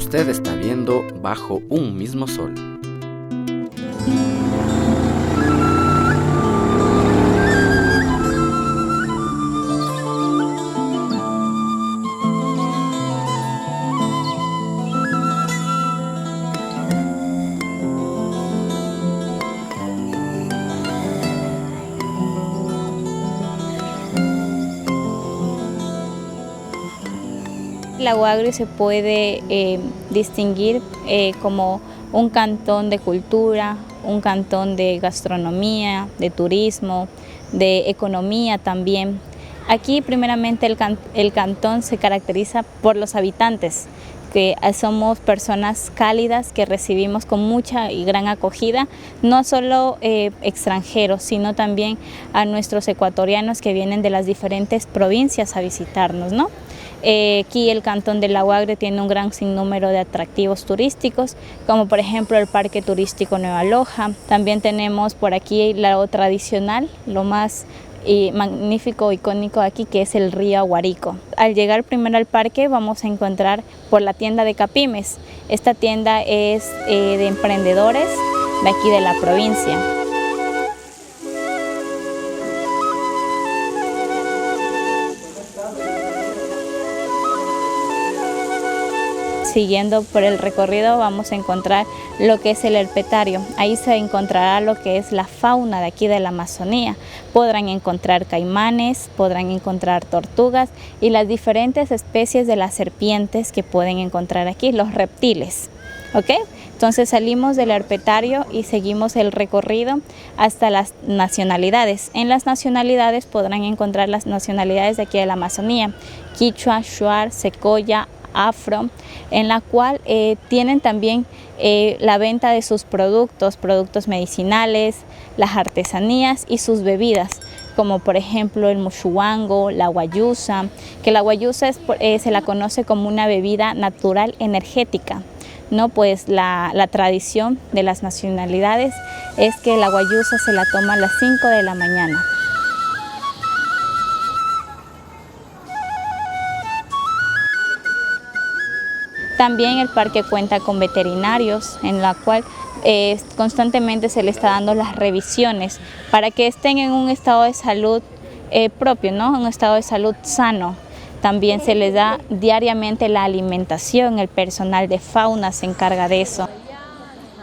Usted está viendo Bajo un mismo sol. Lago Agrio se puede distinguir como un cantón de cultura, un cantón de gastronomía, de turismo, de economía también. Aquí primeramente el cantón se caracteriza por los habitantes, que somos personas cálidas que recibimos con mucha y gran acogida, no solo extranjeros, sino también a nuestros ecuatorianos que vienen de las diferentes provincias a visitarnos, ¿no? Aquí el cantón del Lago Agrio tiene un gran sinnúmero de atractivos turísticos, como por ejemplo el Parque Turístico Nueva Loja. También tenemos por aquí lo tradicional, lo más magnífico, icónico aquí, que es el río Aguarico. Al llegar primero al parque vamos a encontrar por la tienda de Capimes. Esta tienda es de emprendedores de aquí de la provincia. Siguiendo por el recorrido vamos a encontrar lo que es el herpetario. Ahí se encontrará lo que es la fauna de aquí de la Amazonía. Podrán encontrar caimanes, podrán encontrar tortugas y las diferentes especies de las serpientes que pueden encontrar aquí, los reptiles. ¿Ok? Entonces salimos del herpetario y seguimos el recorrido hasta las nacionalidades. En las nacionalidades podrán encontrar las nacionalidades de aquí de la Amazonía: quichua, shuar, secoya, afro, en la cual tienen también la venta de sus productos medicinales, las artesanías y sus bebidas, como por ejemplo el mushuango, la guayusa, que la guayusa se la conoce como una bebida natural energética, ¿no? Pues la tradición de las nacionalidades es que la guayusa se la toma a las 5 de la mañana. También el parque cuenta con veterinarios, en la cual constantemente se le está dando las revisiones para que estén en un estado de salud propio, ¿no? Un estado de salud sano. También se les da diariamente la alimentación, el personal de fauna se encarga de eso.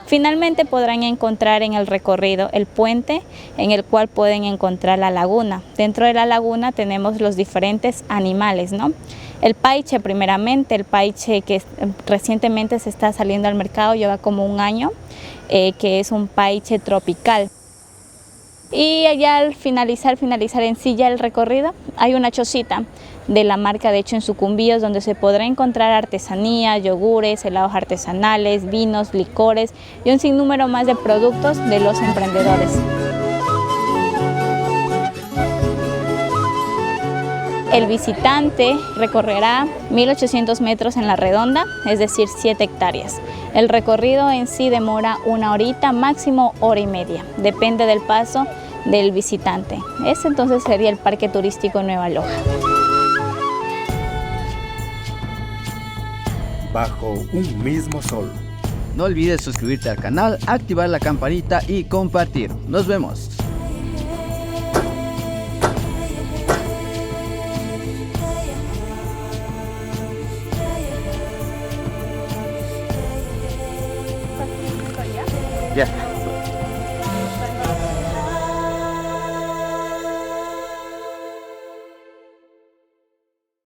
Finalmente podrán encontrar en el recorrido el puente en el cual pueden encontrar la laguna. Dentro de la laguna tenemos los diferentes animales, ¿no? El paiche primeramente, el paiche que recientemente se está saliendo al mercado, lleva como un año, que es un paiche tropical. Y allá al finalizar en sí ya el recorrido, hay una chocita de la marca de hecho en Sucumbíos, donde se podrá encontrar artesanía, yogures, helados artesanales, vinos, licores y un sinnúmero más de productos de los emprendedores. El visitante recorrerá 1.800 metros en la redonda, es decir, 7 hectáreas. El recorrido en sí demora 1 horita, máximo 1 hora y media, depende del paso del visitante. Ese entonces sería el Parque Turístico Nueva Loja. Bajo un mismo sol. No olvides suscribirte al canal, activar la campanita y compartir. Nos vemos. Ya.